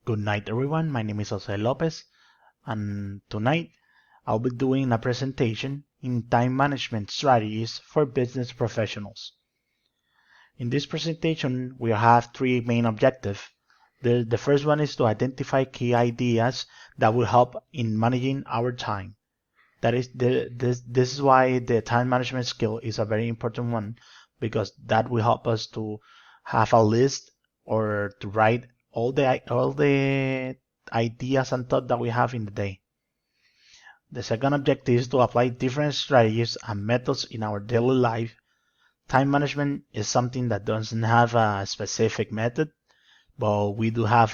Good night, everyone. My name is Jose Lopez, and tonight I'll be doing a presentation in time management strategies for business professionals. In this presentation, we have three main objectives. The first one is to identify key ideas that will help in managing our time. This is why the time management skill is a very important one, because that will help us to have a list or to write all the ideas and thoughts that we have in the day. The second objective is to apply different strategies and methods in our daily life. Time management is something that doesn't have a specific method, but we do have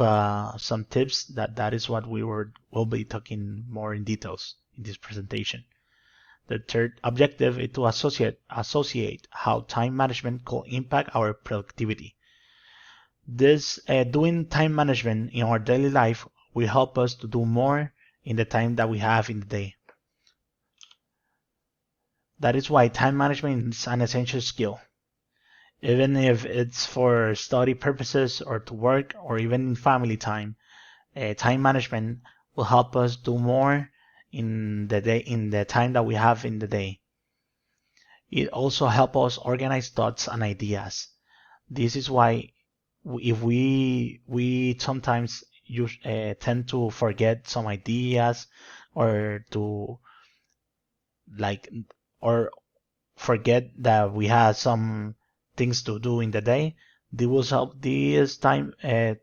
some tips that is what will be talking more in details in this presentation. The third objective is to associate how time management could impact our productivity. Doing time management in our daily life will help us to do more in the time that we have in the day. That is why time management is an essential skill. Even if it's for study purposes or to work or even in family time, time management will help us do more in the time that we have in the day. It also helps us organize thoughts and ideas. This is why if we sometimes tend to forget some ideas or to or forget that we have some things to do in the day. These time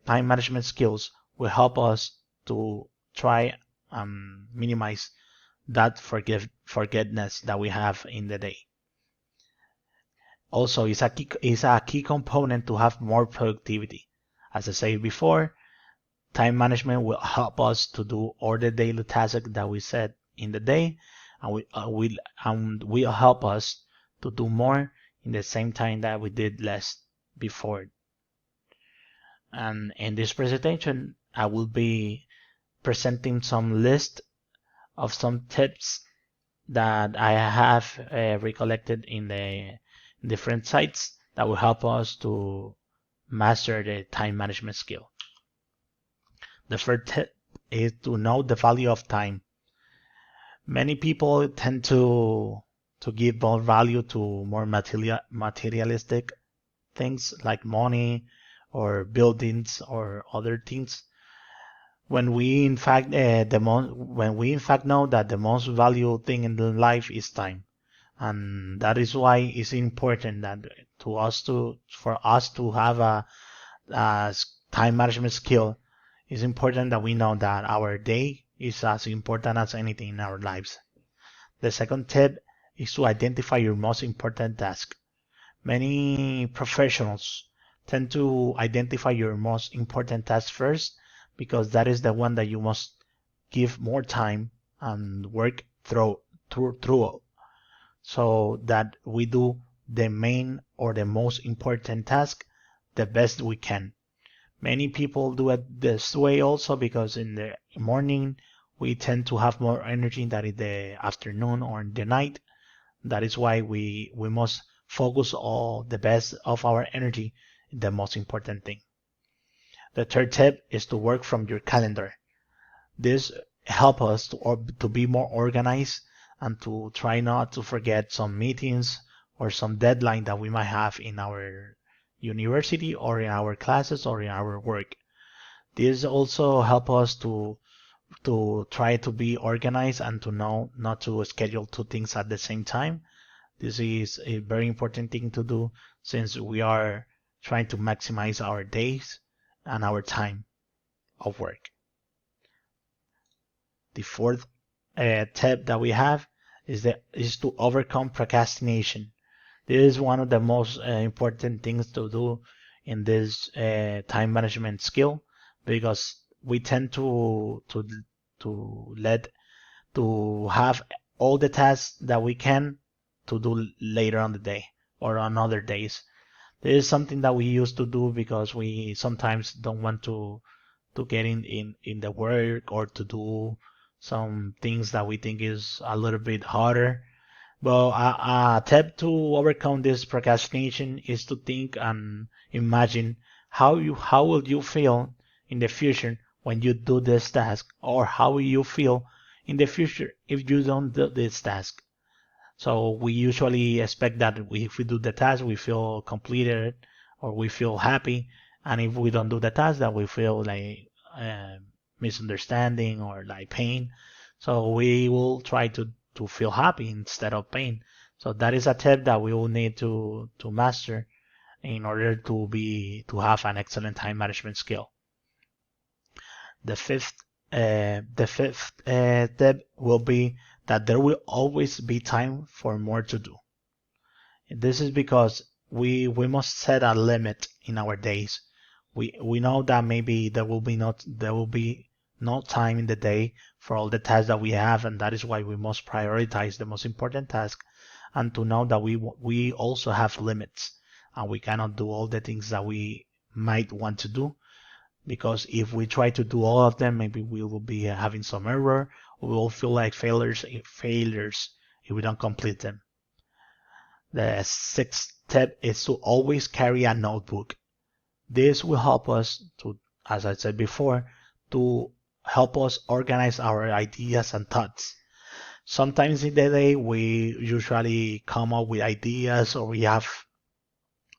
management skills will help us to try and minimize that forgetness that we have in the day. Also, it's a key component to have more productivity. As I said before, time management will help us to do all the daily tasks that we set in the day, and will help us to do more in the same time that we did less before. And in this presentation, I will be presenting some list of some tips that I have recollected in the different sites that will help us to master the time management skill. The first tip is to know the value of time. Many people tend to give more value to more materialistic things like money or buildings or other things, when we in fact know that the most valuable thing in life is time. And that is why it's important that for us to have a time management skill. It's important that we know that our day is as important as anything in our lives. The second tip is to identify your most important task. Many professionals tend to identify your most important task first, because that is the one that you must give more time and work through, so that we do the main or the most important task the best we can. Many people do it this way also because in the morning we tend to have more energy than in the afternoon or in the night. That is why we must focus all the best of our energy in the most important thing. The third tip is to work from your calendar. This helps us to be more organized and to try not to forget some meetings or some deadline that we might have in our university or in our classes or in our work. This also helps us to try to be organized and to know not to schedule two things at the same time. This is a very important thing to do since we are trying to maximize our days and our time of work. The fourth tip that we have is to overcome procrastination. This is one of the most important things to do in this time management skill, because we tend to have all the tasks that we can to do later on the day or on other days. This is something that we used to do because we sometimes don't want to get in the work or to do some things that we think is a little bit harder. But a tip to overcome this procrastination is to think and imagine how will you feel in the future when you do this task, or how you feel in the future if you don't do this task. So we usually expect that if we do the task, we feel completed or we feel happy, and if we don't do the task, that we feel like uh, misunderstanding or like pain. So we will try to feel happy instead of pain. So that is a tip that we will need to master in order to have an excellent time management skill. The fifth tip will be that there will always be time for more to do. This is because we must set a limit in our days. We know that maybe there will be no time in the day for all the tasks that we have, and that is why we must prioritize the most important task, and to know that we also have limits, and we cannot do all the things that we might want to do, because if we try to do all of them, maybe we will be having some error. We will feel like failures if we don't complete them. The sixth tip is to always carry a notebook. This will help us to, as I said before, to help us organize our ideas and thoughts. Sometimes in the day we usually come up with ideas, or we have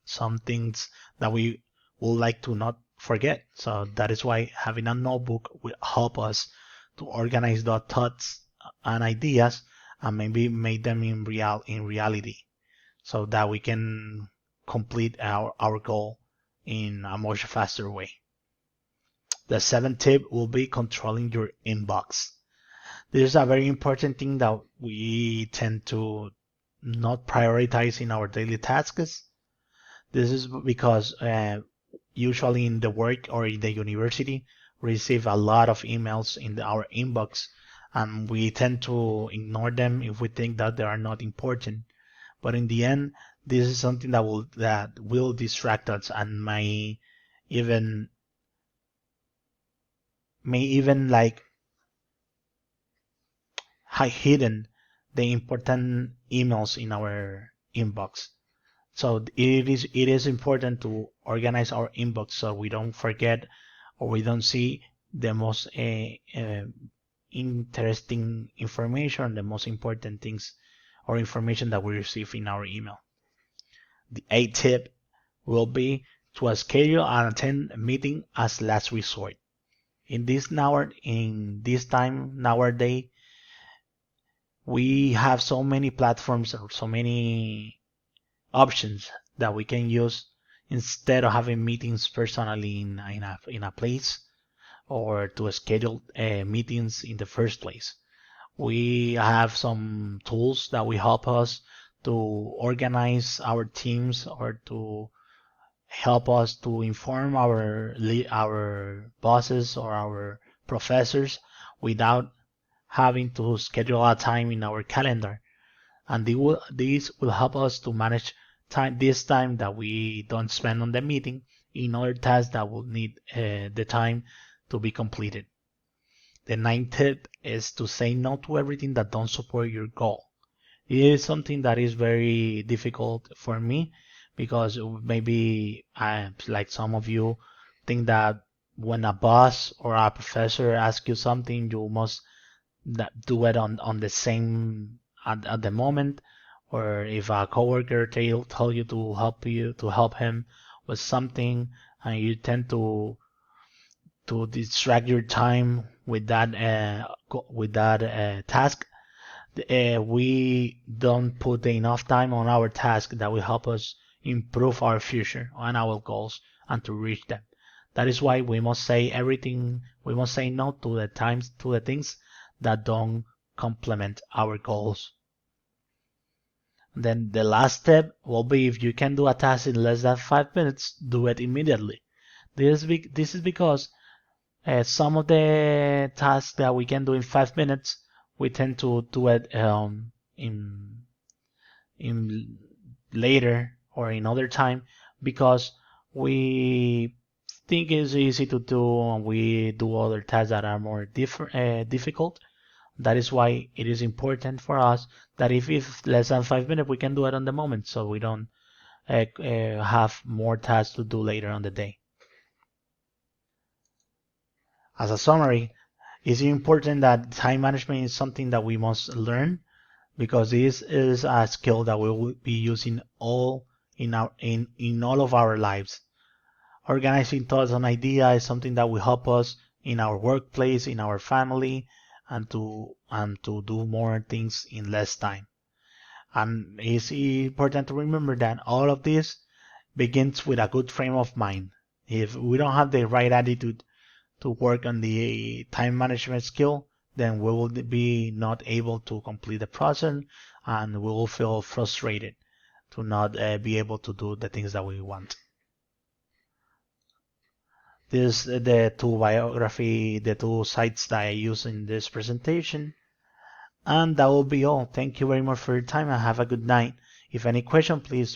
some things that we would like to not forget. So that is why having a notebook will help us to organize the thoughts and ideas, and maybe make them in reality, so that we can complete our goal in a much faster way. The seventh tip will be controlling your inbox. This is a very important thing that we tend to not prioritize in our daily tasks. This is because usually in the work or in the university, we receive a lot of emails in our inbox, and we tend to ignore them if we think that they are not important. But in the end, this is something that will distract us, and even may even like hidden the important emails in our inbox. So it is important to organize our inbox so we don't forget, or we don't see the most interesting information, the most important things or information that we receive in our email. The eighth tip will be to schedule and attend a meeting as last resort. In this time nowadays, we have so many platforms or so many options that we can use instead of having meetings personally in a place, or to schedule meetings in the first place. We have some tools that will help us to organize our teams, or to help us to inform our bosses or our professors without having to schedule a time in our calendar. And these will help us to manage this time that we don't spend on the meeting in other tasks that will need the time to be completed. The ninth tip is to say no to everything that don't support your goal. It is something that is very difficult for me, because maybe like some of you think that when a boss or a professor asks you something, you must do it on the same at the moment, or if a coworker tell you to help him with something, and you tend to distract your time with that task, we don't put enough time on our task that will help us improve our future and our goals and to reach them. That is why we must say everything. We must say no to the things that don't complement our goals. Then the last step will be, if you can do a task in less than 5 minutes, do it immediately. This is because some of the tasks that we can do in 5 minutes, we tend to do it in later or in other time, because we think it's easy to do, and we do other tasks that are more difficult. That is why it is important for us that if it's less than 5 minutes, we can do it on the moment, so we don't have more tasks to do later on the day. As a summary, it's important that time management is something that we must learn because this is a skill that we will be using in all of our lives. Organizing thoughts and ideas is something that will help us in our workplace, in our family, and to do more things in less time. And it's important to remember that all of this begins with a good frame of mind. If we don't have the right attitude to work on the time management skill, then we will be not able to complete the process and we will feel frustrated to not be able to do the things that we want. This the the two sites that I use in this presentation. And that will be all. Thank you very much for your time and have a good night. If any question, please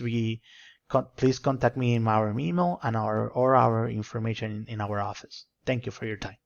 contact me in our email and our information in our office. Thank you for your time.